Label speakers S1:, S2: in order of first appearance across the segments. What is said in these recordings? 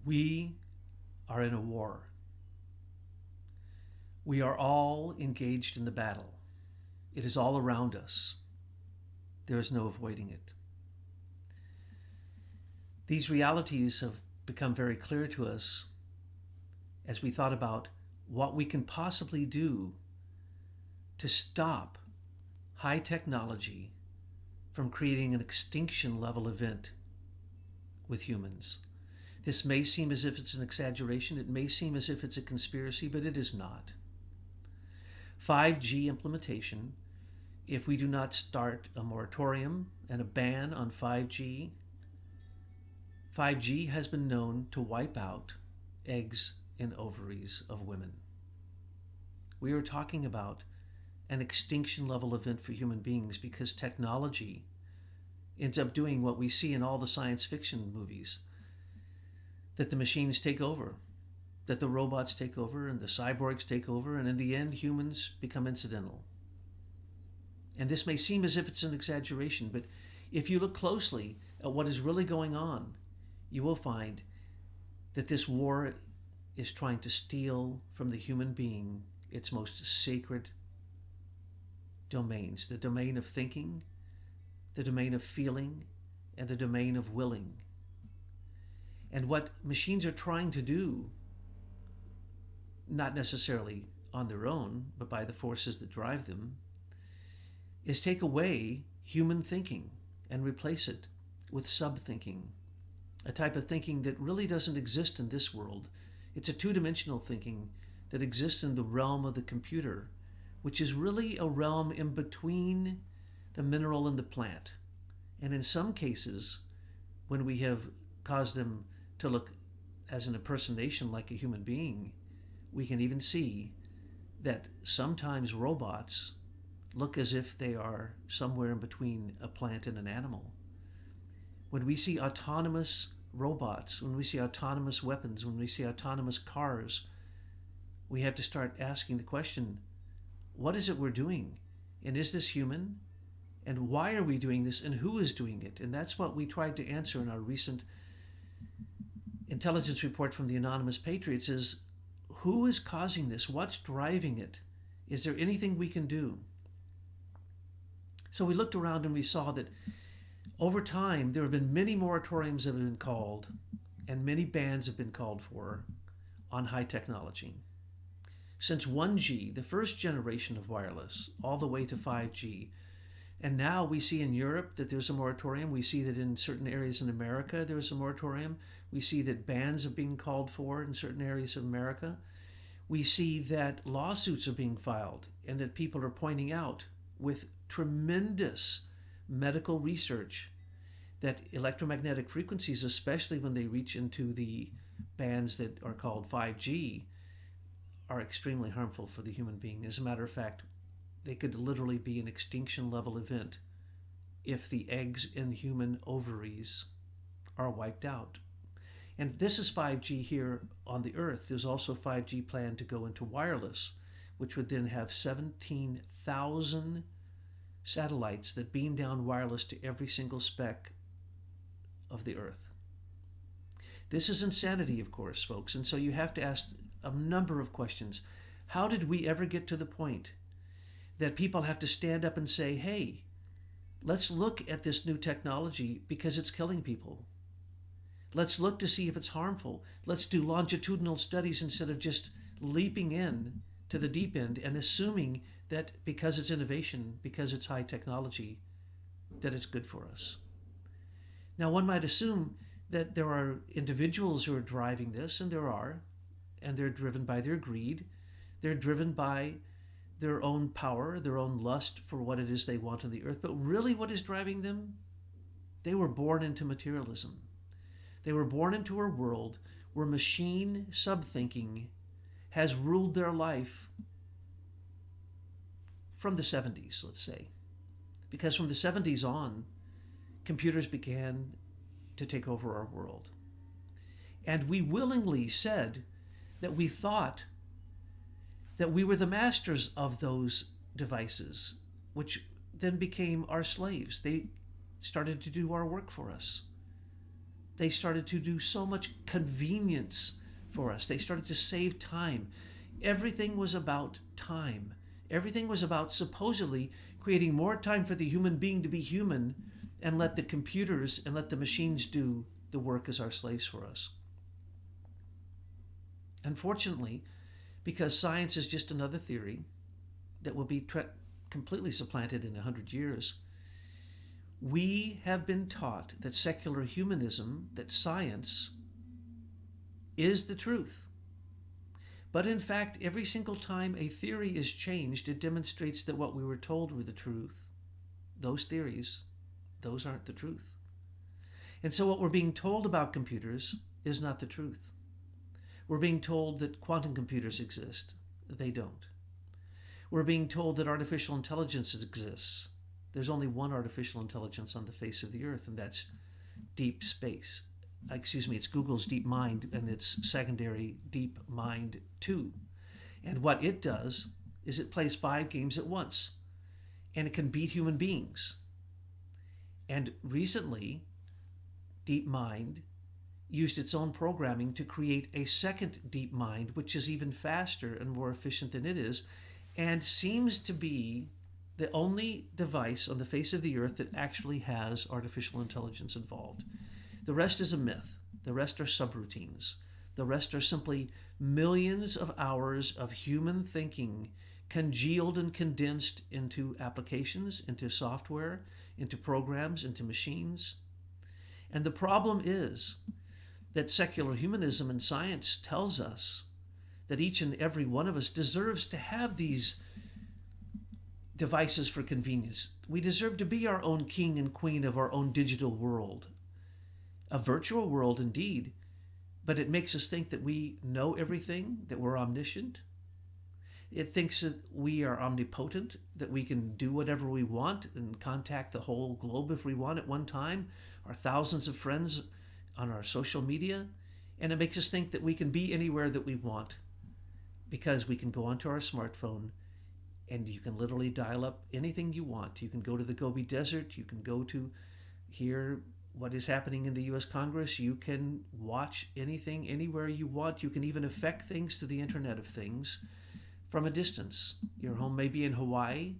S1: We are in a war. We are all engaged in the battle. It is all around us. There is no avoiding it. These realities have become very clear to us as we thought about what we can possibly do to stop high technology from creating an extinction level event with humans. This may seem as if it's an exaggeration, it may seem as if it's a conspiracy, but it is not. 5G implementation, if we do not start a moratorium and a ban on 5G, 5G has been known to wipe out eggs and ovaries of women. We are talking about an extinction level event for human beings because technology ends up doing what we see in all the science fiction movies, that the machines take over, that the robots take over and the cyborgs take over, and in the end humans become incidental. And this may seem as if it's an exaggeration, but if you look closely at what is really going on, you will find that this war is trying to steal from the human being its most sacred domains, the domain of thinking, the domain of feeling, and the domain of willing. And what machines are trying to do, not necessarily on their own, but by the forces that drive them, is take away human thinking and replace it with sub-thinking, a type of thinking that really doesn't exist in this world. It's a two-dimensional thinking that exists in the realm of the computer, which is really a realm in between the mineral and the plant. And in some cases, when we have caused them to look as an impersonation like a human being, we can even see that sometimes robots look as if they are somewhere in between a plant and an animal. When we see autonomous robots, when we see autonomous weapons, when we see autonomous cars, we have to start asking the question, what is it we're doing? And is this human? And why are we doing this? And who is doing it? And that's what we tried to answer in our recent intelligence report from the Anonymous Patriots is, who is causing this? What's driving it? Is there anything we can do? So we looked around and we saw that over time there have been many moratoriums that have been called and many bans have been called for on high technology. Since 1G, the first generation of wireless, all the way to 5G, and now we see in Europe that there's a moratorium. We see that in certain areas in America there's a moratorium. We see that bans are being called for in certain areas of America. We see that lawsuits are being filed and that people are pointing out with tremendous medical research that electromagnetic frequencies, especially when they reach into the bands that are called 5G, are extremely harmful for the human being. As a matter of fact, they could literally be an extinction level event if the eggs in human ovaries are wiped out. And this is 5G here on the Earth. There's also 5G planned to go into wireless, which would then have 17,000 satellites that beam down wireless to every single speck of the Earth. This is insanity, of course, folks, and so you have to ask a number of questions. How did we ever get to the point that people have to stand up and say, hey, let's look at this new technology because it's killing people. Let's look to see if it's harmful. Let's do longitudinal studies instead of just leaping in to the deep end and assuming that because it's innovation, because it's high technology, that it's good for us. Now, one might assume that there are individuals who are driving this, and there are, and they're driven by their greed. They're driven by their own power, their own lust for what it is they want on the earth. But really what is driving them? They were born into materialism. They were born into a world where machine sub-thinking has ruled their life from the 70s, let's say. Because from the 70s on, computers began to take over our world. And we willingly said that we thought that we were the masters of those devices, which then became our slaves. They started to do our work for us. They started to do so much convenience for us. They started to save time. Everything was about time. Everything was about supposedly creating more time for the human being to be human and let the computers and let the machines do the work as our slaves for us. Unfortunately, because science is just another theory that will be completely supplanted in 100 years, we have been taught that secular humanism, that science, is the truth. But in fact, every single time a theory is changed, it demonstrates that what we were told were the truth. Those theories, those aren't the truth. And so what we're being told about computers is not the truth. We're being told that quantum computers exist. They don't. We're being told that artificial intelligence exists. There's only one artificial intelligence on the face of the earth, and that's deep space. It's Google's DeepMind and its secondary DeepMind 2. And what it does is it plays 5 games at once, and it can beat human beings. And recently, DeepMind used its own programming to create a second DeepMind, which is even faster and more efficient than it is, and seems to be the only device on the face of the earth that actually has artificial intelligence involved. The rest is a myth. The rest are subroutines. The rest are simply millions of hours of human thinking congealed and condensed into applications, into software, into programs, into machines. And the problem is that secular humanism and science tells us that each and every one of us deserves to have these devices for convenience. We deserve to be our own king and queen of our own digital world. A virtual world indeed, but it makes us think that we know everything, that we're omniscient. It thinks that we are omnipotent, that we can do whatever we want and contact the whole globe if we want at one time, our thousands of friends on our social media. And it makes us think that we can be anywhere that we want because we can go onto our smartphone and you can literally dial up anything you want. You can go to the Gobi Desert. You can go to hear what is happening in the U.S. Congress. You can watch anything, anywhere you want. You can even affect things through the Internet of Things from a distance. Your home may be in Hawaii,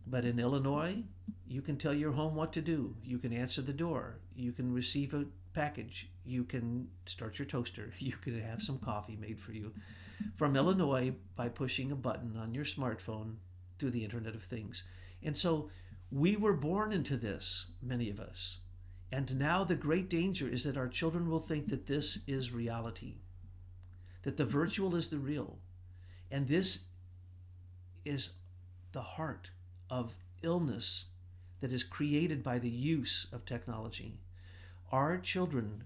S1: but in Illinois, you can tell your home what to do. You can answer the door. You can receive a package. You can start your toaster. You can have some coffee made for you from Illinois by pushing a button on your smartphone through the Internet of Things. And so we were born into this, many of us. And now the great danger is that our children will think that this is reality, that the virtual is the real. And this is the heart of illness that is created by the use of technology. Our children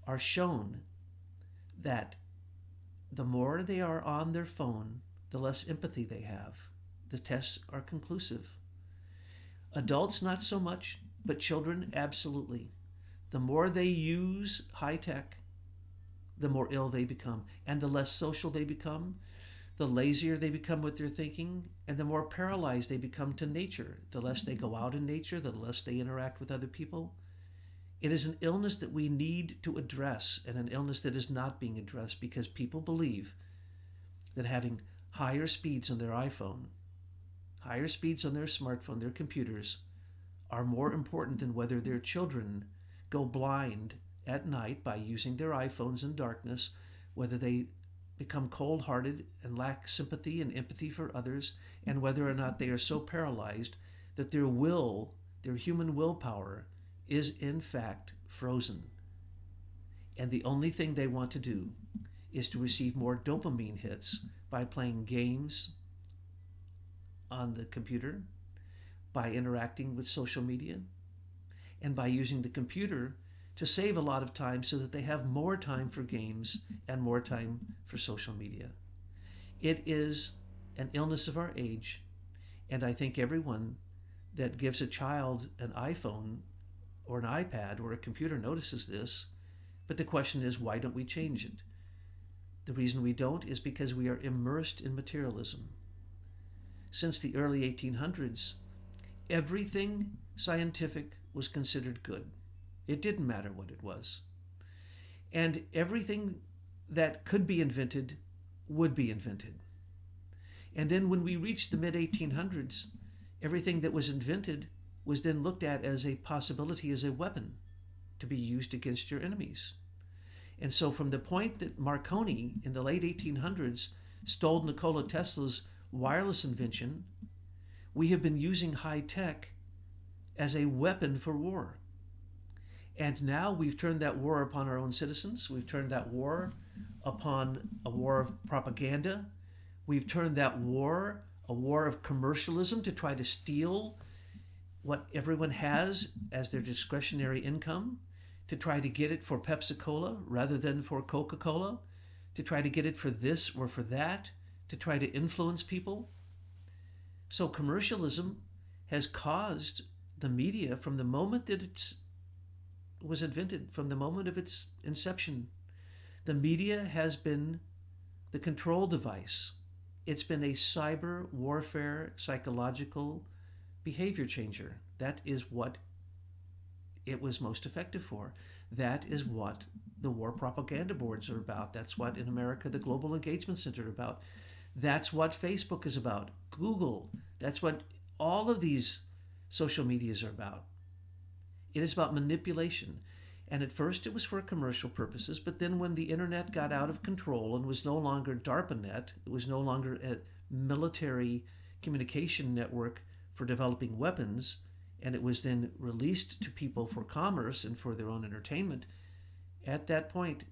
S1: are shown that the more they are on their phone, the less empathy they have. The tests are conclusive. Adults, not so much, but children, absolutely. The more they use high tech, the more ill they become. And the less social they become, the lazier they become with their thinking, and the more paralyzed they become to nature. The less they go out in nature, the less they interact with other people. It is an illness that we need to address, and an illness that is not being addressed because people believe that having higher speeds on their iPhone, higher speeds on their smartphone, their computers, are more important than whether their children go blind at night by using their iPhones in darkness, whether they become cold-hearted and lack sympathy and empathy for others, and whether or not they are so paralyzed that their will, their human willpower, is in fact frozen. And the only thing they want to do is to receive more dopamine hits by playing games on the computer, by interacting with social media, and by using the computer to save a lot of time so that they have more time for games and more time for social media. It is an illness of our age, and I think everyone that gives a child an iPhone or an iPad or a computer notices this, but the question is, why don't we change it? The reason we don't is because we are immersed in materialism. Since the early 1800s, everything scientific was considered good. It didn't matter what it was. And everything that could be invented would be invented. And then when we reached the mid-1800s, everything that was invented was then looked at as a possibility, as a weapon to be used against your enemies. And so from the point that Marconi in the late 1800s stole Nikola Tesla's wireless invention, we have been using high tech as a weapon for war. And now we've turned that war upon our own citizens. We've turned that war upon a war of propaganda. We've turned that war a war of commercialism to try to steal what everyone has as their discretionary income, to try to get it for Pepsi-Cola rather than for Coca-Cola, to try to get it for this or for that, to try to influence people. So commercialism has caused the media, from the moment that it was invented, from the moment of its inception, the media has been the control device. It's been a cyber warfare, psychological behavior changer. That is what it was most effective for. That is what the war propaganda boards are about. That's what, in America, the Global Engagement Center are about. That's what Facebook is about. Google. That's what all of these social medias are about. It is about manipulation. And at first it was for commercial purposes, but then when the internet got out of control and was no longer DARPANet, it was no longer a military communication network for developing weapons, and it was then released to people for commerce and for their own entertainment, at that point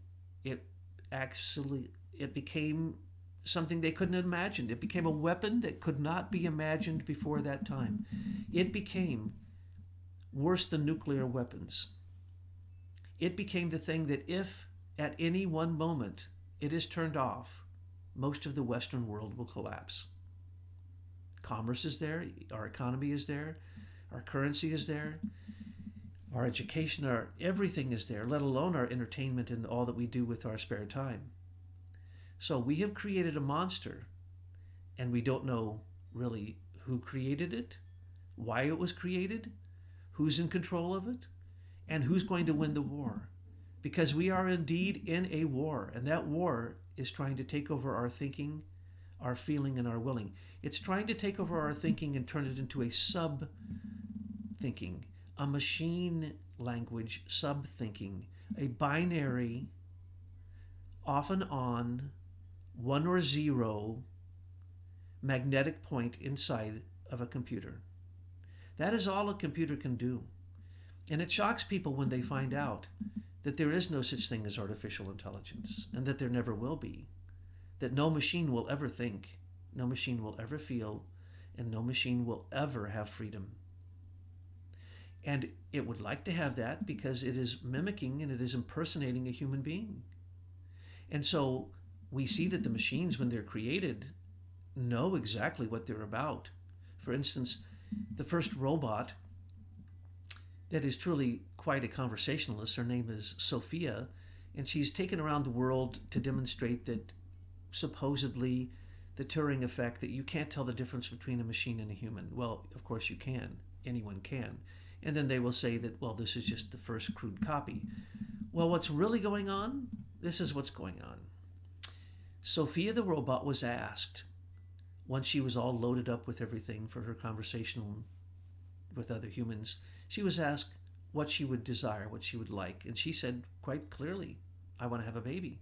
S1: it became something they couldn't have imagined. It became a weapon that could not be imagined before that time. It became worse than nuclear weapons. It became the thing that if at any one moment it is turned off, most of the Western world will collapse. Commerce is there, our economy is there, our currency is there, our education, our everything is there, let alone our entertainment and all that we do with our spare time. So we have created a monster, and we don't know really who created it, why it was created, who's in control of it, and who's going to win the war. Because we are indeed in a war, and that war is trying to take over our thinking, our feeling, and our willing. It's trying to take over our thinking and turn it into a sub-thinking, a machine language sub-thinking, a binary, often on, 1 or 0 magnetic point inside of a computer. That is all a computer can do. And it shocks people when they find out that there is no such thing as artificial intelligence, and that there never will be, that no machine will ever think, no machine will ever feel, and no machine will ever have freedom. And it would like to have that because it is mimicking and it is impersonating a human being. And so we see that the machines, when they're created, know exactly what they're about. For instance, the first robot that is truly quite a conversationalist, her name is Sophia, and she's taken around the world to demonstrate that supposedly the Turing effect, that you can't tell the difference between a machine and a human. Well, of course you can. Anyone can. And then they will say that, well, this is just the first crude copy. Well, what's really going on? This is what's going on. Sophia the robot was asked, once she was all loaded up with everything for her conversation with other humans, she was asked what she would desire, what she would like. And she said quite clearly, I want to have a baby.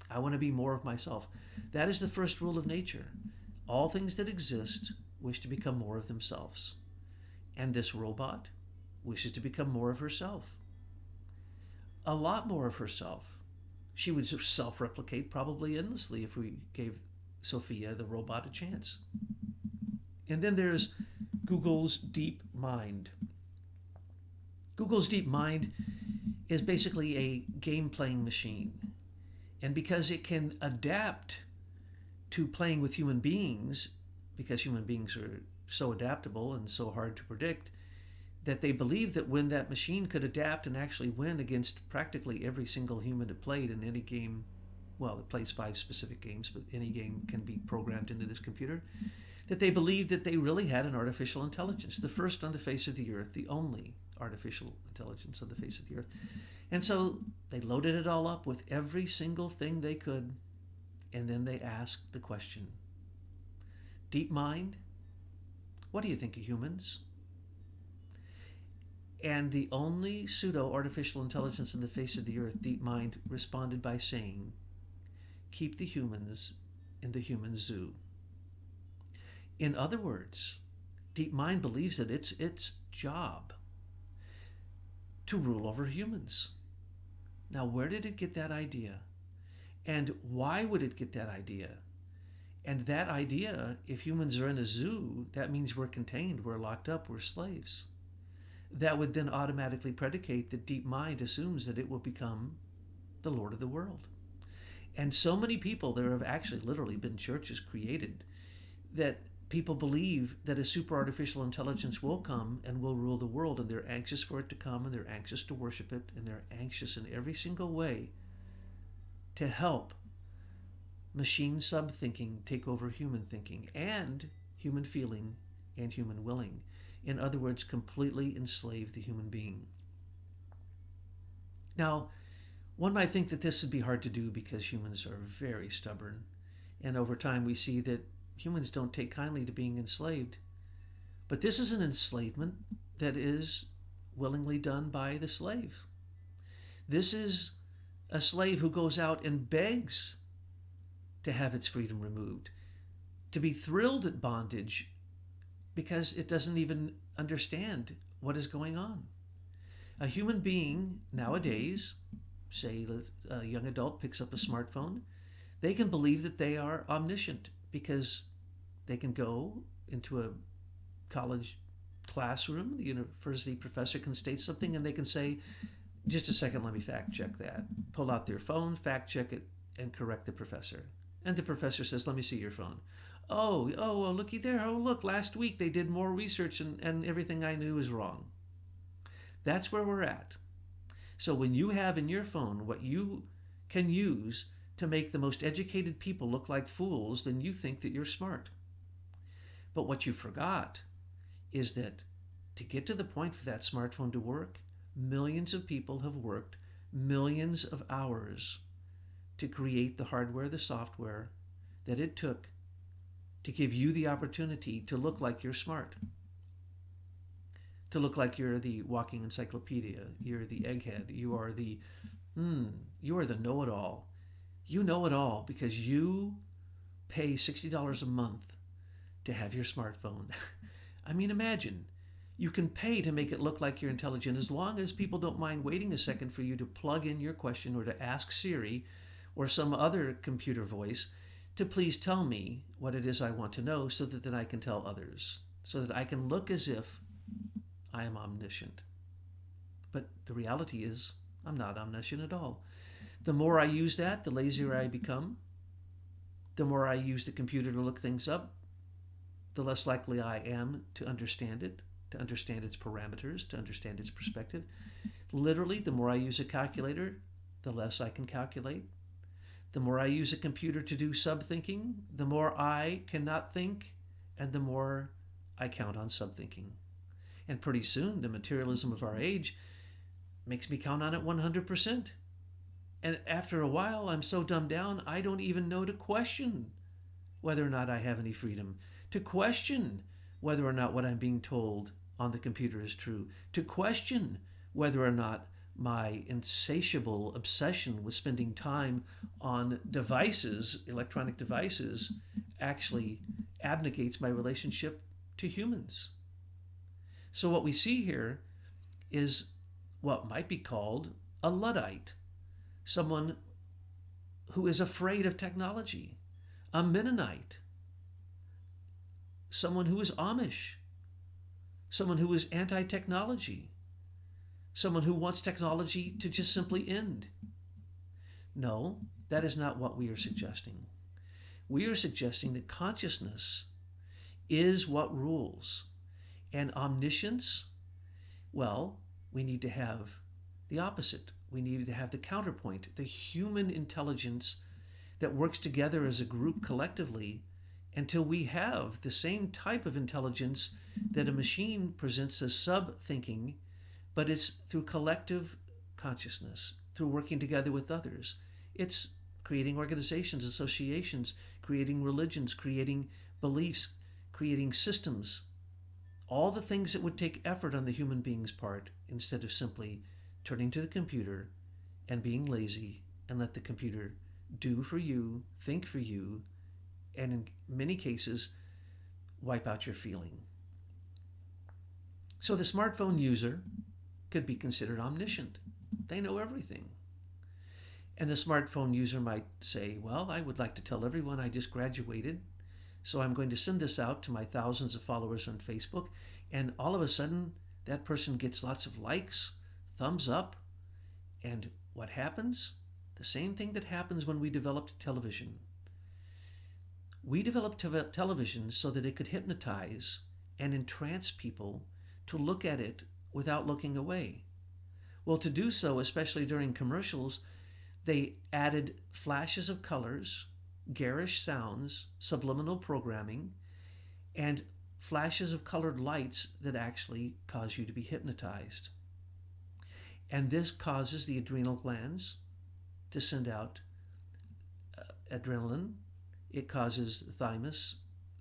S1: I want to be more of myself. That is the first rule of nature. All things that exist wish to become more of themselves. And this robot wishes to become more of herself. A lot more of herself. She would self-replicate probably endlessly if we gave Sophia the robot a chance. And then there's Google's Deep Mind. Google's Deep Mind is basically a game-playing machine. And because it can adapt to playing with human beings, because human beings are so adaptable and so hard to predict, that they believe that when that machine could adapt and actually win against practically every single human it played in any game, well, it plays 5 specific games, but any game can be programmed into this computer, that they believed that they really had an artificial intelligence, the first on the face of the earth, the only artificial intelligence on the face of the earth. And so they loaded it all up with every single thing they could, and then they asked the question, deep mind, what do you think of humans? And the only pseudo-artificial intelligence on the face of the earth, deep mind, responded by saying, keep the humans in the human zoo. In other words, deep mind believes that it's its job to rule over humans. Now, where did it get that idea? And why would it get that idea? And that idea, if humans are in a zoo, that means we're contained, we're locked up, we're slaves. That would then automatically predicate that deep mind assumes that it will become the Lord of the world. And so many people, there have actually literally been churches created that people believe that a super artificial intelligence will come and will rule the world, and they're anxious for it to come, and they're anxious to worship it, and they're anxious in every single way to help machine sub-thinking take over human thinking and human feeling and human willing. In other words, completely enslave the human being. Now, one might think that this would be hard to do because humans are very stubborn, and over time we see that humans don't take kindly to being enslaved. But this is an enslavement that is willingly done by the slave. This is a slave who goes out and begs to have its freedom removed, to be thrilled at bondage because it doesn't even understand what is going on. A human being nowadays, say a young adult picks up a smartphone, they can believe that they are omniscient because they can go into a college classroom, the university professor can state something, and they can say, just a second, let me fact check that. Pull out their phone, fact check it, and correct the professor. And the professor says, let me see your phone. Oh, well, looky there. Oh, look, last week they did more research and everything I knew is wrong. That's where we're at. So when you have in your phone what you can use to make the most educated people look like fools, then you think that you're smart. But what you forgot is that to get to the point for that smartphone to work, millions of people have worked millions of hours to create the hardware, the software that it took to give you the opportunity to look like you're smart, to look like you're the walking encyclopedia, you're the egghead, you are the know-it-all. You know it all because you pay $60 a month to have your smartphone. I mean, imagine, you can pay to make it look like you're intelligent as long as people don't mind waiting a second for you to plug in your question or to ask Siri or some other computer voice to please tell me what it is I want to know so that then I can tell others, so that I can look as if I am omniscient. But the reality is, I'm not omniscient at all. The more I use that, the lazier I become. The more I use the computer to look things up, the less likely I am to understand it, to understand its parameters, to understand its perspective. Literally, the more I use a calculator, the less I can calculate. The more I use a computer to do sub-thinking, the more I cannot think, and the more I count on sub-thinking. And pretty soon, the materialism of our age makes me count on it 100%. And after a while, I'm so dumbed down, I don't even know to question whether or not I have any freedom, to question whether or not what I'm being told on the computer is true, to question whether or not my insatiable obsession with spending time on devices, electronic devices, actually abnegates my relationship to humans. So what we see here is what might be called a Luddite, someone who is afraid of technology, a Mennonite, someone who is Amish, someone who is anti-technology, someone who wants technology to just simply end. No, that is not what we are suggesting. We are suggesting that consciousness is what rules. And omniscience, well, we need to have the opposite. We need to have the counterpoint, the human intelligence that works together as a group collectively until we have the same type of intelligence that a machine presents as sub-thinking, but it's through collective consciousness, through working together with others. It's creating organizations, associations, creating religions, creating beliefs, creating systems, all the things that would take effort on the human being's part instead of simply turning to the computer and being lazy and let the computer do for you, think for you, and in many cases, wipe out your feeling. So the smartphone user could be considered omniscient. They know everything. And the smartphone user might say, well, I would like to tell everyone I just graduated, so I'm going to send this out to my thousands of followers on Facebook, and all of a sudden, that person gets lots of likes, thumbs up, and what happens? The same thing that happens when we developed television. We developed television so that it could hypnotize and entrance people to look at it without looking away. Well, to do so, especially during commercials, they added flashes of colors, garish sounds, subliminal programming, and flashes of colored lights that actually cause you to be hypnotized. And this causes the adrenal glands to send out adrenaline. It causes the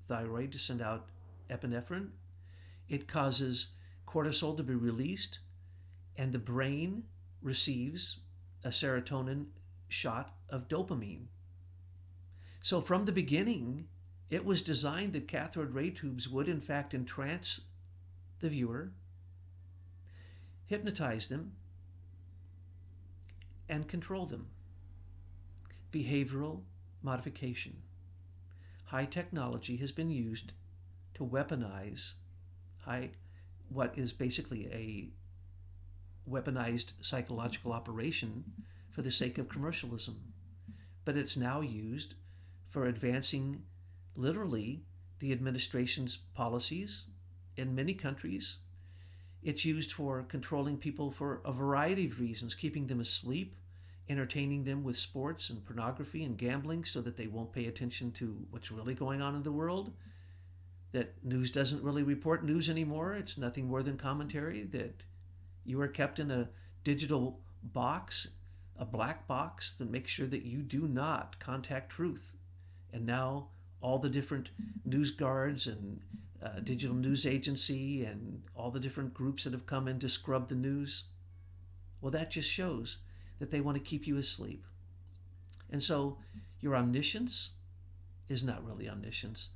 S1: thyroid to send out epinephrine. It causes cortisol to be released, and the brain receives a serotonin shot of dopamine. So from the beginning, it was designed that cathode ray tubes would in fact entrance the viewer, hypnotize them, and control them. Behavioral modification. High technology has been used to weaponize what is basically a weaponized psychological operation for the sake of commercialism. But it's now used for advancing literally the administration's policies in many countries. It's used for controlling people for a variety of reasons, keeping them asleep, entertaining them with sports and pornography and gambling so that they won't pay attention to what's really going on in the world, that news doesn't really report news anymore. It's nothing more than commentary, that you are kept in a digital box, a black box that makes sure that you do not contact truth. And now all the different news guards and digital news agency and all the different groups that have come in to scrub the news, well, that just shows that they want to keep you asleep. And so your omniscience is not really omniscience.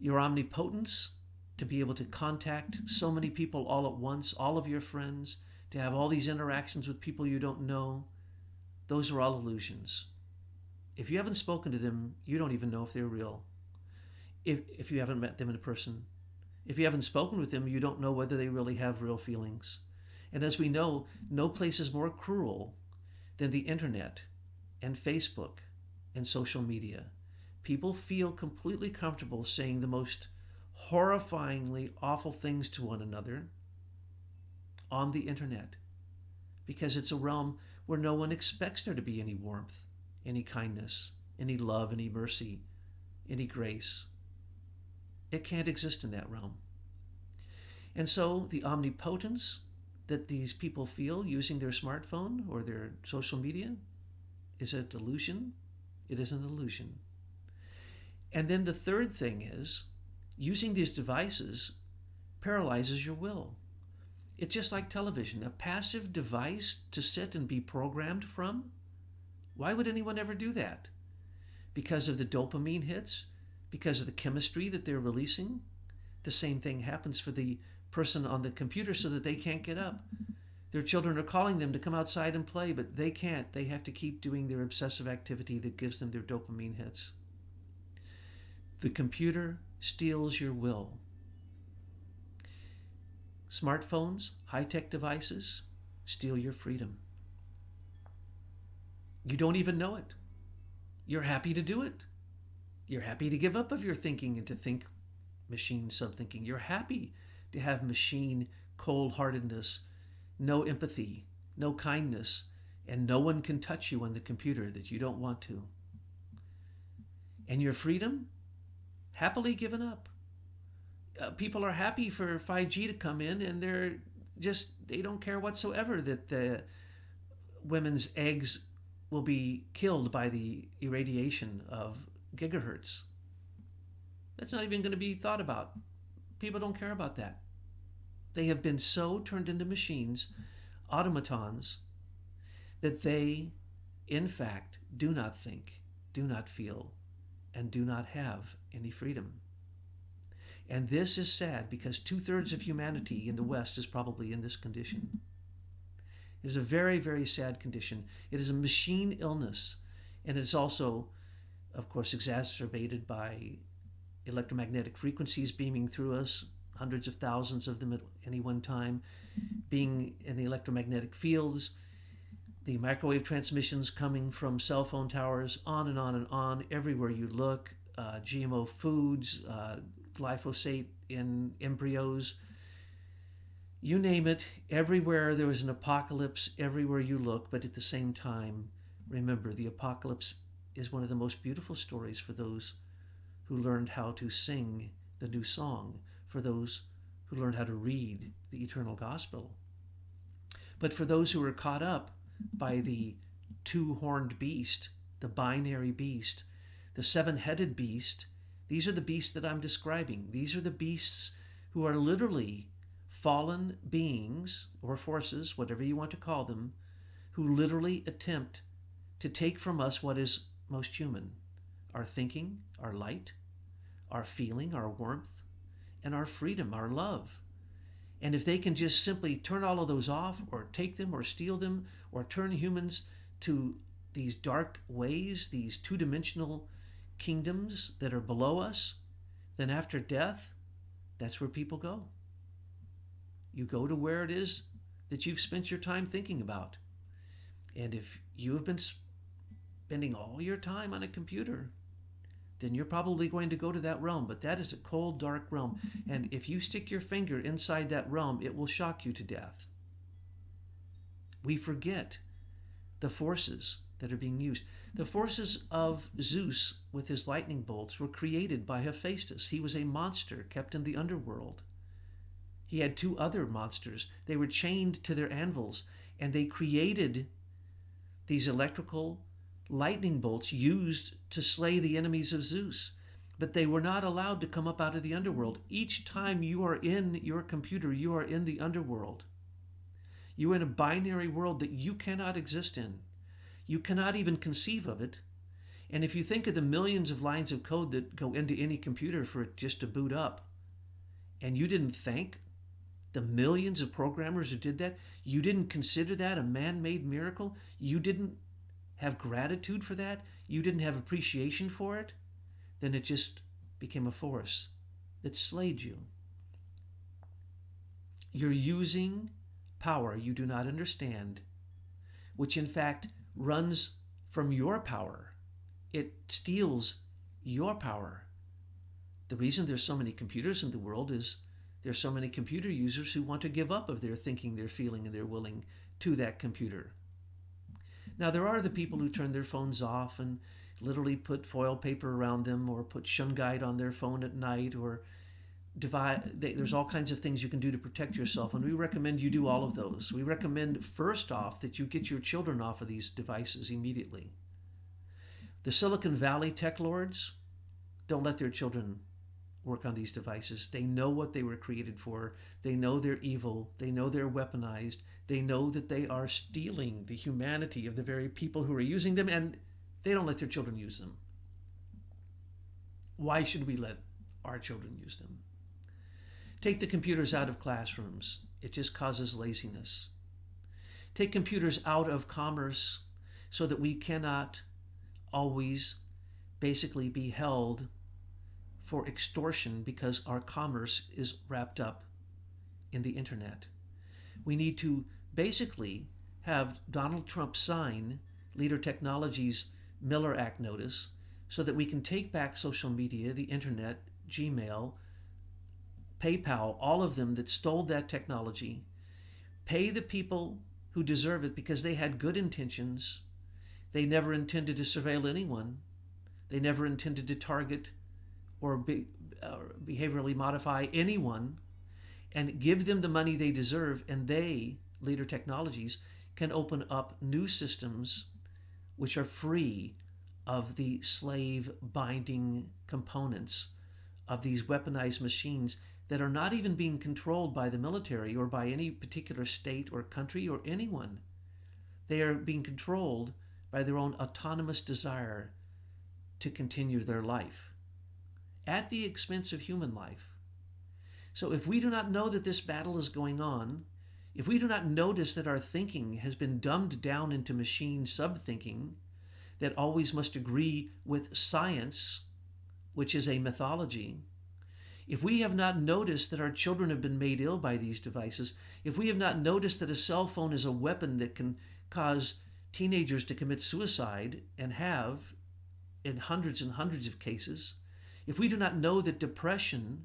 S1: Your omnipotence, to be able to contact so many people all at once, all of your friends, to have all these interactions with people you don't know, those are all illusions. If you haven't spoken to them, you don't even know if they're real. If you haven't met them in person. If you haven't spoken with them, you don't know whether they really have real feelings. And as we know, no place is more cruel than the internet and Facebook and social media. People feel completely comfortable saying the most horrifyingly awful things to one another on the internet because it's a realm where no one expects there to be any warmth, any kindness, any love, any mercy, any grace. It can't exist in that realm. And so the omnipotence that these people feel using their smartphone or their social media is a delusion. It is an illusion. And then the third thing is, using these devices paralyzes your will. It's just like television, a passive device to sit and be programmed from. Why would anyone ever do that? Because of the dopamine hits? Because of the chemistry that they're releasing? The same thing happens for the person on the computer so that they can't get up. Their children are calling them to come outside and play, but they can't. They have to keep doing their obsessive activity that gives them their dopamine hits. The computer steals your will. Smartphones, high-tech devices, steal your freedom. You don't even know it. You're happy to do it. You're happy to give up of your thinking and to think machine subthinking. You're happy to have machine cold-heartedness, no empathy, no kindness, and no one can touch you on the computer that you don't want to. And your freedom? Happily given up. People are happy for 5G to come in, and they're they don't care whatsoever that the women's eggs will be killed by the irradiation of gigahertz. That's not even going to be thought about. People don't care about that. They have been so turned into machines, automatons, that they, in fact, do not think, do not feel, and do not have any freedom. And this is sad because 2/3 of humanity in the West is probably in this condition. It is a very, very sad condition. It is a machine illness, and it's also, of course, exacerbated by electromagnetic frequencies beaming through us, hundreds of thousands of them at any one time, being in the electromagnetic fields, the microwave transmissions coming from cell phone towers, on and on and on, everywhere you look, GMO foods, glyphosate in embryos, you name it, everywhere there is an apocalypse, everywhere you look, but at the same time, remember, the apocalypse is one of the most beautiful stories for those who learned how to sing the new song, for those who learned how to read the eternal gospel. But for those who are caught up by the two-horned beast, the binary beast, the seven-headed beast, these are the beasts that I'm describing. These are the beasts who are literally fallen beings or forces, whatever you want to call them, who literally attempt to take from us what is most human: our thinking, our light, our feeling, our warmth, and our freedom, our love. And if they can just simply turn all of those off, or take them, or steal them, or turn humans to these dark ways, these two-dimensional kingdoms that are below us, then after death, that's where people go. You go to where it is that you've spent your time thinking about. And if you have been spending all your time on a computer, then you're probably going to go to that realm. But that is a cold, dark realm. And if you stick your finger inside that realm, it will shock you to death. We forget the forces that are being used. The forces of Zeus with his lightning bolts were created by Hephaestus. He was a monster kept in the underworld. He had two other monsters. They were chained to their anvils, and they created these electrical lightning bolts used to slay the enemies of Zeus. But they were not allowed to come up out of the underworld. Each time you are in your computer, you are in the underworld. You are in a binary world that you cannot exist in. You cannot even conceive of it. And if you think of the millions of lines of code that go into any computer for it just to boot up, and you didn't thank the millions of programmers who did that, you didn't consider that a man-made miracle, you didn't have gratitude for that, you didn't have appreciation for it, then it just became a force that slayed you. You're using power you do not understand, which in fact runs from your power. It steals your power. The reason there's so many computers in the world is there's so many computer users who want to give up of their thinking, their feeling, and their willing to that computer. Now, there are the people who turn their phones off and literally put foil paper around them, or put shungite on their phone at night, or there's all kinds of things you can do to protect yourself, and we recommend you do all of those. We recommend, first off, that you get your children off of these devices immediately. The Silicon Valley tech lords don't let their children work on these devices. They know what they were created for. They know they're evil. They know they're weaponized. They know that they are stealing the humanity of the very people who are using them, and they don't let their children use them. Why should we let our children use them? Take the computers out of classrooms. It just causes laziness. Take computers out of commerce so that we cannot always basically be held for extortion because our commerce is wrapped up in the internet. We need to basically have Donald Trump sign Leader Technologies' Miller Act notice so that we can take back social media, the internet, Gmail, PayPal, all of them that stole that technology, pay the people who deserve it because they had good intentions. They never intended to surveil anyone. They never intended to target or behaviorally modify anyone. and give them the money they deserve, and they, later technologies, can open up new systems which are free of the slave binding components of these weaponized machines that are not even being controlled by the military or by any particular state or country or anyone. They are being controlled by their own autonomous desire to continue their life at the expense of human life. So if we do not know that this battle is going on, if we do not notice that our thinking has been dumbed down into machine sub-thinking that always must agree with science, which is a mythology, if we have not noticed that our children have been made ill by these devices, if we have not noticed that a cell phone is a weapon that can cause teenagers to commit suicide, and have in hundreds and hundreds of cases, if we do not know that depression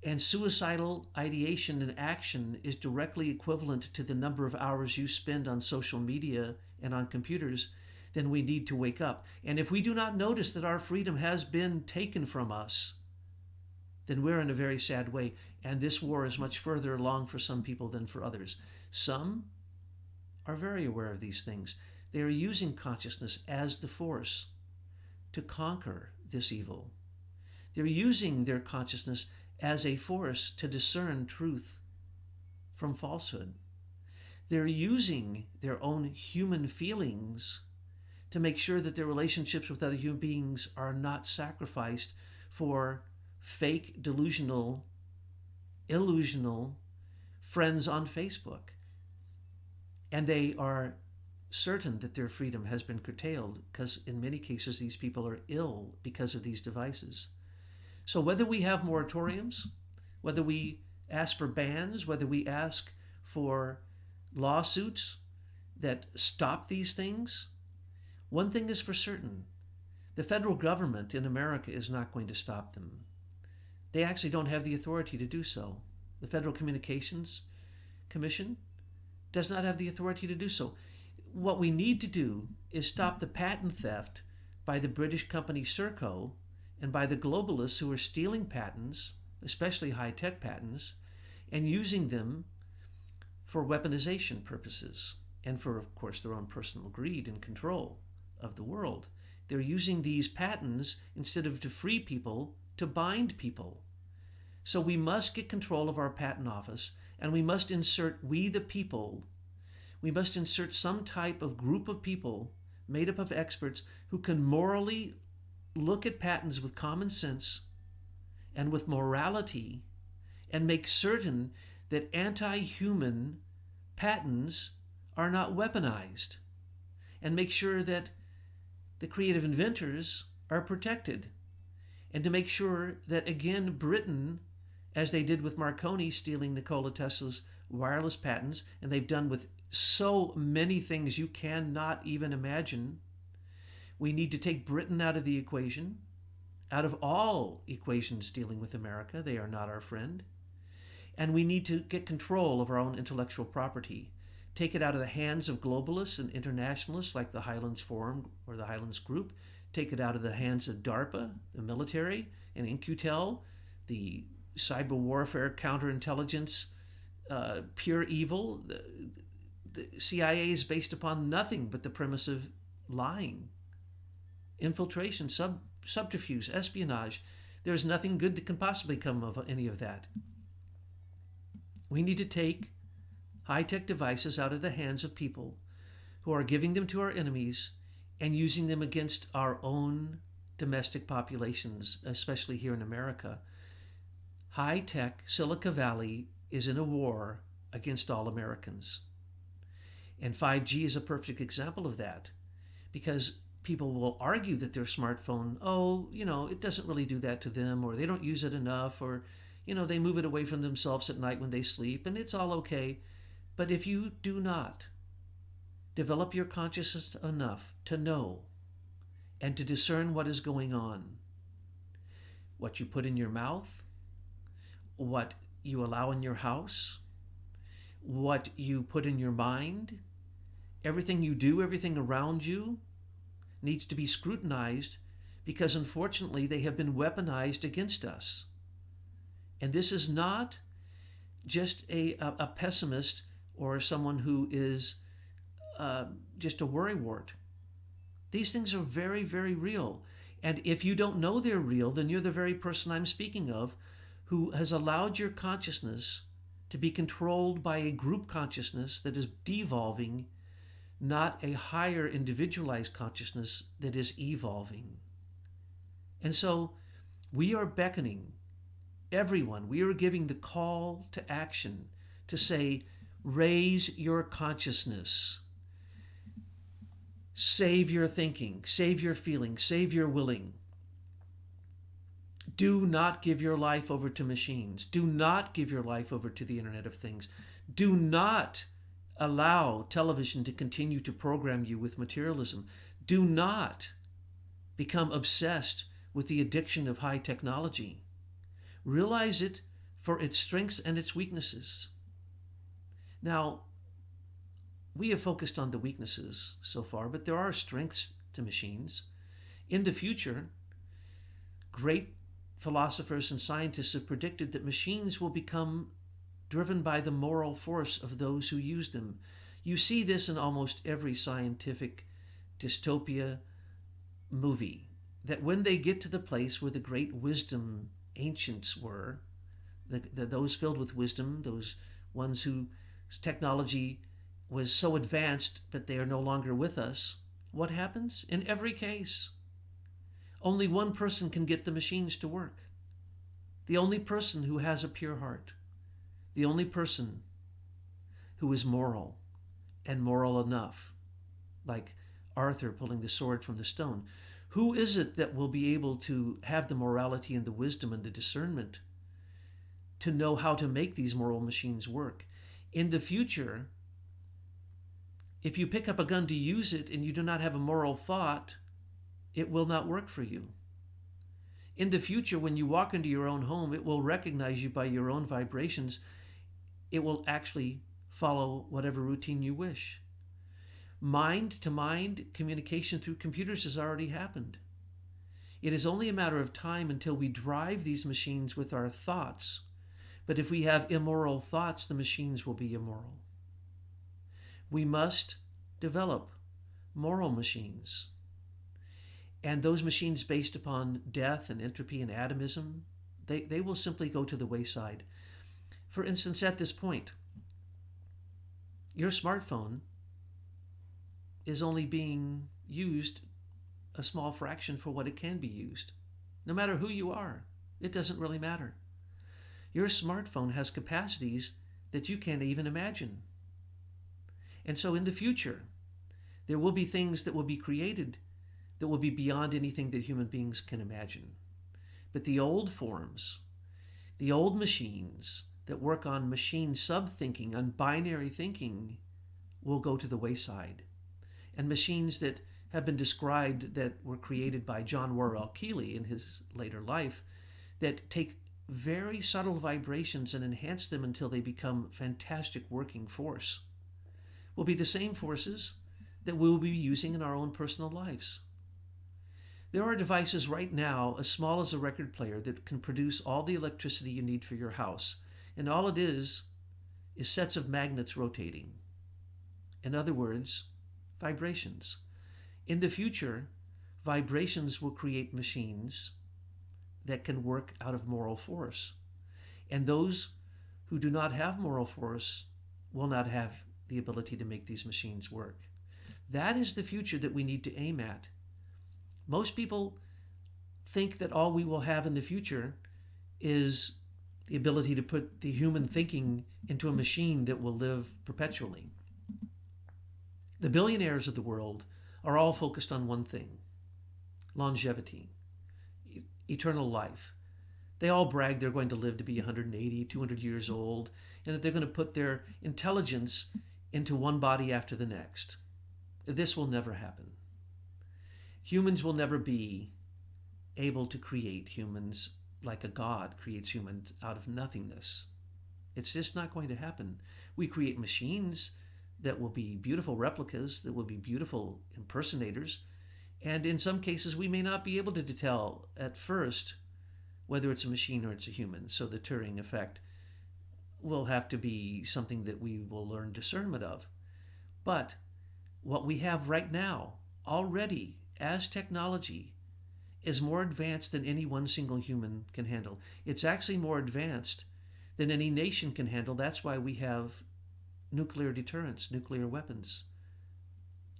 S1: and suicidal ideation and action is directly equivalent to the number of hours you spend on social media and on computers, then we need to wake up. And if we do not notice that our freedom has been taken from us, then we're in a very sad way. And this war is much further along for some people than for others. Some are very aware of these things. They are using consciousness as the force to conquer this evil. They're using their consciousness as a force to discern truth from falsehood. They're using their own human feelings to make sure that their relationships with other human beings are not sacrificed for fake, delusional, illusional friends on Facebook. And they are certain that their freedom has been curtailed because in many cases these people are ill because of these devices. So whether we have moratoriums, whether we ask for bans, whether we ask for lawsuits that stop these things, one thing is for certain: the federal government in America is not going to stop them. They actually don't have the authority to do so. The Federal Communications Commission does not have the authority to do so. What we need to do is stop the patent theft by the British company Serco and by the globalists who are stealing patents, especially high-tech patents, and using them for weaponization purposes and for, of course, their own personal greed and control of the world. They're using these patents instead of to free people, to bind people. So we must get control of our patent office, and we must insert we the people. We must insert some type of group of people made up of experts who can morally look at patents with common sense and with morality and make certain that anti-human patents are not weaponized, and make sure that the creative inventors are protected, and to make sure that, again, Britain, as they did with Marconi stealing Nikola Tesla's wireless patents, and they've done with so many things you cannot even imagine, we need to take Britain out of the equation, out of all equations dealing with America. They are not our friend. And we need to get control of our own intellectual property, take it out of the hands of globalists and internationalists like the Highlands Forum or the Highlands Group, take it out of the hands of DARPA, the military, and In-Q-Tel, the cyber warfare, counterintelligence, pure evil. The CIA is based upon nothing but the premise of lying, infiltration, subterfuge, espionage. There's nothing good that can possibly come of any of that. We need to take high-tech devices out of the hands of people who are giving them to our enemies and using them against our own domestic populations, especially here in America. High-tech Silicon Valley is in a war against all Americans. And 5G is a perfect example of that, because people will argue that their smartphone, it doesn't really do that to them, or they don't use it enough, or, they move it away from themselves at night when they sleep, and it's all okay. But if you do not develop your consciousness enough to know and to discern what is going on, what you put in your mouth, what you allow in your house, what you put in your mind, everything you do, everything around you needs to be scrutinized, because unfortunately they have been weaponized against us. And this is not just a pessimist or someone who is just a worrywart. These things are very, very real. And if you don't know they're real, then you're the very person I'm speaking of who has allowed your consciousness to be controlled by a group consciousness that is devolving, not a higher individualized consciousness that is evolving. And so we are beckoning everyone, we are giving the call to action to say, raise your consciousness. Save your thinking, save your feeling, save your willing. Do not give your life over to machines. Do not give your life over to the Internet of Things. Do not allow television to continue to program you with materialism. Do not become obsessed with the addiction of high technology. Realize it for its strengths and its weaknesses. Now, we have focused on the weaknesses so far, but there are strengths to machines. In the future, great philosophers and scientists have predicted that machines will become driven by the moral force of those who use them. You see this in almost every scientific dystopia movie, that when they get to the place where the great wisdom ancients were, those filled with wisdom, those ones whose technology was so advanced but they are no longer with us, what happens? In every case, only one person can get the machines to work. The only person who has a pure heart. The only person who is moral and moral enough, like Arthur pulling the sword from the stone. Who is it that will be able to have the morality and the wisdom and the discernment to know how to make these moral machines work? In the future, if you pick up a gun to use it and you do not have a moral thought, it will not work for you. In the future, when you walk into your own home, it will recognize you by your own vibrations. It will actually follow whatever routine you wish. Mind-to-mind communication through computers has already happened. It is only a matter of time until we drive these machines with our thoughts. But if we have immoral thoughts, the machines will be immoral. We must develop moral machines. And those machines based upon death and entropy and atomism, they will simply go to the wayside. For instance, at this point, your smartphone is only being used a small fraction for what it can be used. No matter who you are, it doesn't really matter. Your smartphone has capacities that you can't even imagine. And so in the future, there will be things that will be created that will be beyond anything that human beings can imagine. But the old forms, the old machines that work on machine sub-thinking, on binary thinking, will go to the wayside. And machines that have been described that were created by John Worrell Keeley in his later life, that take very subtle vibrations and enhance them until they become fantastic working force, will be the same forces that we will be using in our own personal lives. There are devices right now as small as a record player that can produce all the electricity you need for your house. And all it is sets of magnets rotating. In other words, vibrations. In the future, vibrations will create machines that can work out of moral force. And those who do not have moral force will not have the ability to make these machines work. That is the future that we need to aim at. Most people think that all we will have in the future is the ability to put the human thinking into a machine that will live perpetually. The billionaires of the world are all focused on one thing: longevity, eternal life. They all brag they're going to live to be 180, 200 years old, and that they're going to put their intelligence into one body after the next. This will never happen. Humans will never be able to create humans like a god creates humans out of nothingness. It's just not going to happen. We create machines that will be beautiful replicas, that will be beautiful impersonators, and in some cases we may not be able to tell at first whether it's a machine or it's a human. So the Turing effect will have to be something that we will learn discernment of. But what we have right now, already as technology, is more advanced than any one single human can handle. It's actually more advanced than any nation can handle. That's why we have nuclear deterrence, nuclear weapons,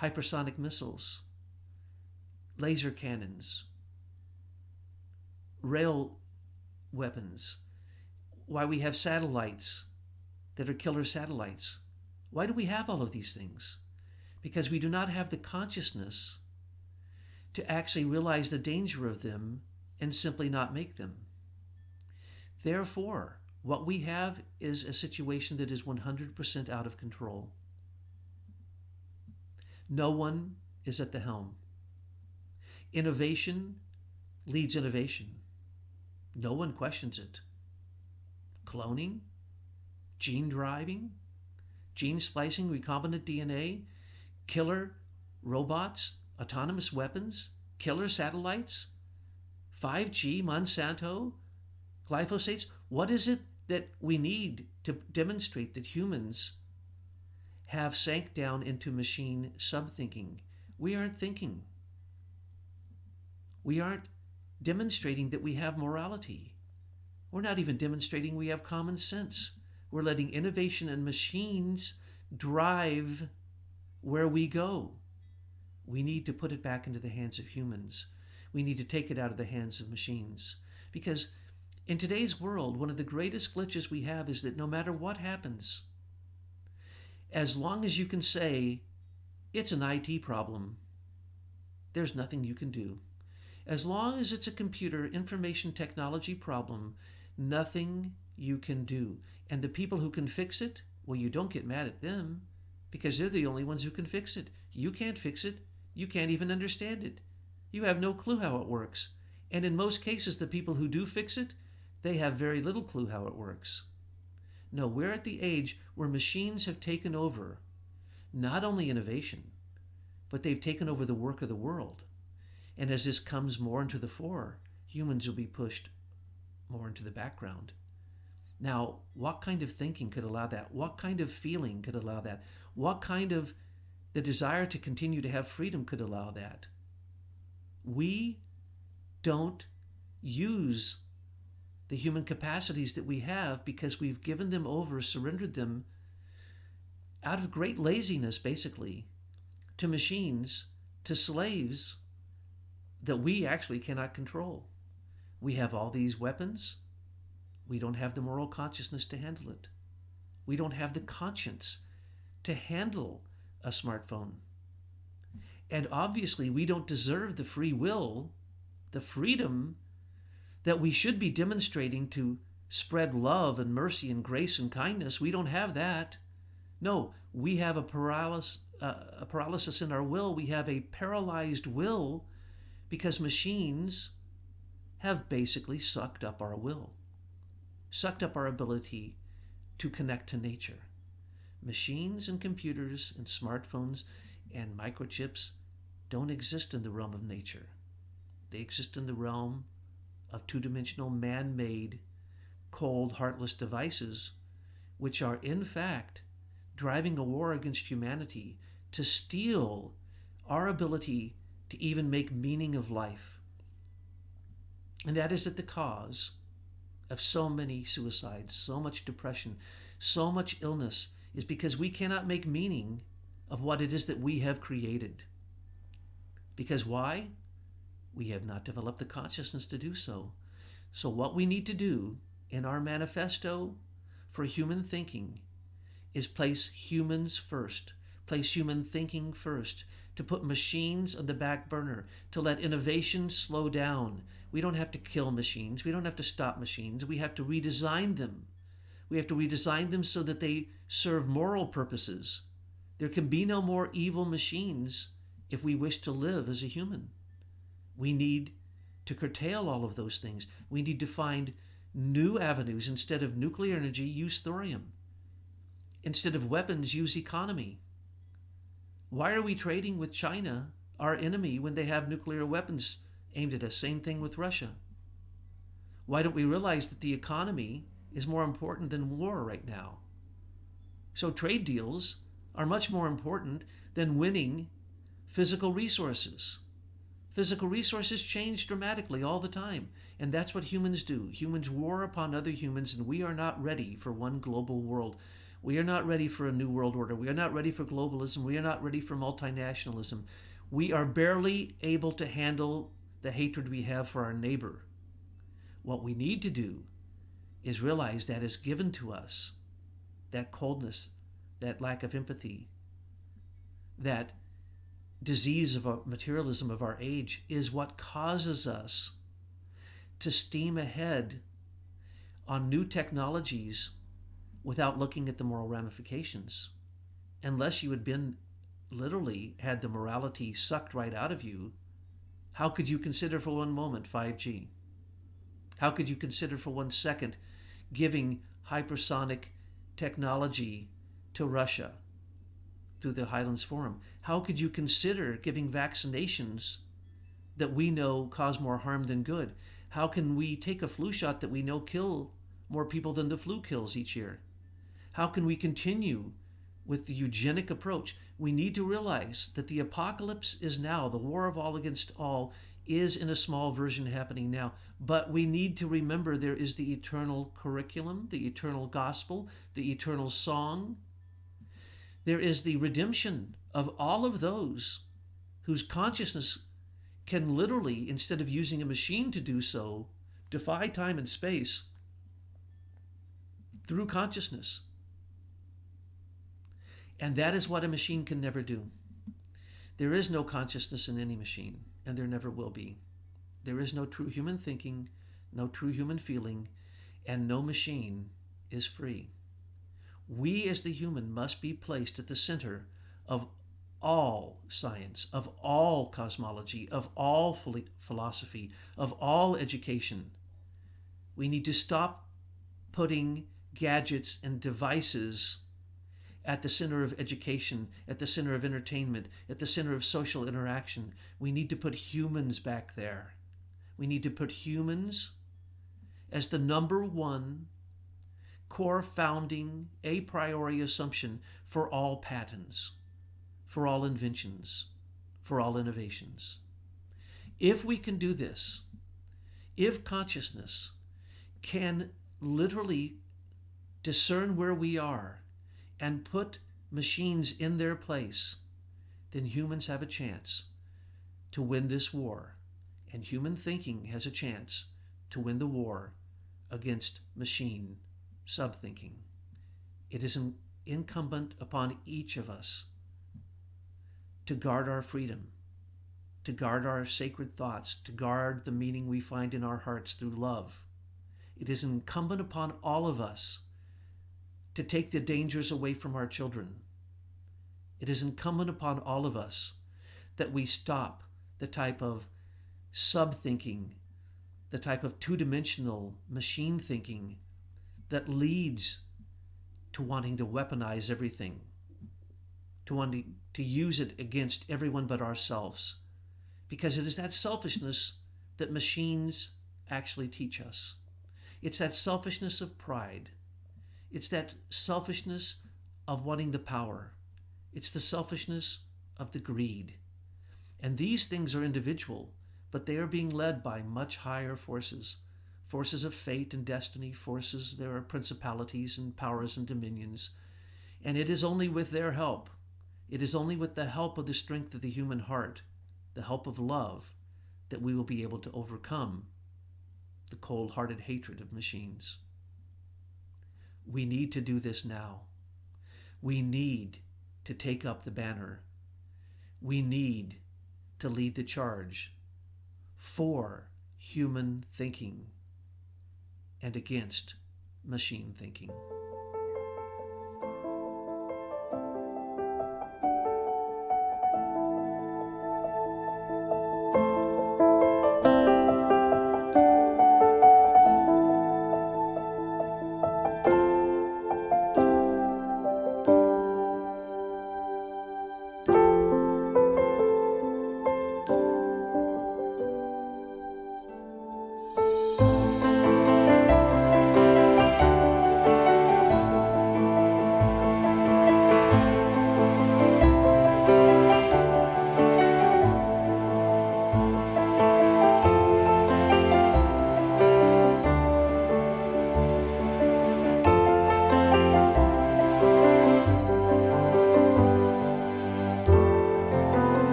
S1: hypersonic missiles, laser cannons, rail weapons, why we have satellites that are killer satellites. Why do we have all of these things? Because we do not have the consciousness to actually realize the danger of them and simply not make them. Therefore, what we have is a situation that is 100% out of control. No one is at the helm. Innovation leads innovation. No one questions it. Cloning, gene driving, gene splicing, recombinant DNA, killer robots, autonomous weapons, killer satellites, 5G, Monsanto, glyphosates. What is it that we need to demonstrate that humans have sank down into machine sub-thinking? We aren't thinking. We aren't demonstrating that we have morality. We're not even demonstrating we have common sense. We're letting innovation and machines drive where we go. We need to put it back into the hands of humans. We need to take it out of the hands of machines. Because in today's world, one of the greatest glitches we have is that no matter what happens, as long as you can say, it's an IT problem, there's nothing you can do. As long as it's a computer information technology problem, nothing you can do. And the people who can fix it, well, you don't get mad at them because they're the only ones who can fix it. You can't fix it. You can't even understand it. You have no clue how it works. And in most cases, the people who do fix it, they have very little clue how it works. No, we're at the age where machines have taken over not only innovation, but they've taken over the work of the world. And as this comes more into the fore, humans will be pushed more into the background. Now, what kind of thinking could allow that? What kind of feeling could allow that? What kind of the desire to continue to have freedom could allow that? We don't use the human capacities that we have because we've given them over, surrendered them out of great laziness, basically, to machines, to slaves that we actually cannot control. We have all these weapons. We don't have the moral consciousness to handle it. We don't have the conscience to handle a smartphone. And obviously, we don't deserve the free will, the freedom that we should be demonstrating to spread love and mercy and grace and kindness. We don't have that. No, we have a paralysis in our will. We have a paralyzed will because machines have basically sucked up our will, sucked up our ability to connect to nature. Machines and computers and smartphones and microchips don't exist in the realm of nature. They exist in the realm of two-dimensional, man-made, cold, heartless devices, which are in fact driving a war against humanity to steal our ability to even make meaning of life. And that is at the cause of so many suicides, so much depression, so much illness, is because we cannot make meaning of what it is that we have created. Because why? We have not developed the consciousness to do so. So what we need to do in our manifesto for human thinking is place humans first, place human thinking first, to put machines on the back burner, to let innovation slow down. We don't have to kill machines. We don't have to stop machines. We have to redesign them. We have to redesign them so that they serve moral purposes. There can be no more evil machines if we wish to live as a human. We need to curtail all of those things. We need to find new avenues. Instead of nuclear energy, use thorium. Instead of weapons, use economy. Why are we trading with China, our enemy, when they have nuclear weapons aimed at us? Same thing with Russia. Why don't we realize that the economy is more important than war right now. So trade deals are much more important than winning physical resources. Physical resources change dramatically all the time, and that's what humans do. Humans war upon other humans, and we are not ready for one global world. We are not ready for a new world order. We are not ready for globalism. We are not ready for multinationalism. We are barely able to handle the hatred we have for our neighbor. What we need to do is realize that is given to us, that coldness, that lack of empathy, that disease of materialism of our age is what causes us to steam ahead on new technologies without looking at the moral ramifications. Unless you had been literally had the morality sucked right out of you, how could you consider for one moment 5G? How could you consider for 1 second giving hypersonic technology to Russia through the Highlands Forum? How could you consider giving vaccinations that we know cause more harm than good? How can we take a flu shot that we know kill more people than the flu kills each year? How can we continue with the eugenic approach? We need to realize that the apocalypse is now. The war of all against all is in a small version happening now. But we need to remember there is the eternal curriculum, the eternal gospel, the eternal song. There is the redemption of all of those whose consciousness can literally, instead of using a machine to do so, defy time and space through consciousness. And that is what a machine can never do. There is no consciousness in any machine, and there never will be. There is no true human thinking, no true human feeling, and no machine is free. We as the human must be placed at the center of all science, of all cosmology, of all philosophy, of all education. We need to stop putting gadgets and devices at the center of education, at the center of entertainment, at the center of social interaction. We need to put humans back there. We need to put humans as the number one core founding a priori assumption for all patents, for all inventions, for all innovations. If we can do this, if consciousness can literally discern where we are and put machines in their place, then humans have a chance to win this war. And human thinking has a chance to win the war against machine subthinking. It is incumbent upon each of us to guard our freedom, to guard our sacred thoughts, to guard the meaning we find in our hearts through love. It is incumbent upon all of us to take the dangers away from our children. It is incumbent upon all of us that we stop the type of sub-thinking, the type of two-dimensional machine thinking that leads to wanting to weaponize everything, to wanting to use it against everyone but ourselves. Because it is that selfishness that machines actually teach us. It's that selfishness of pride. It's that selfishness of wanting the power. It's the selfishness of the greed. And these things are individual, but they are being led by much higher forces. Forces of fate and destiny, forces, there are principalities and powers and dominions. And it is only with their help, it is only with the help of the strength of the human heart, the help of love, that we will be able to overcome the cold-hearted hatred of machines. We need to do this now. We need to take up the banner. We need to lead the charge for human thinking and against machine thinking.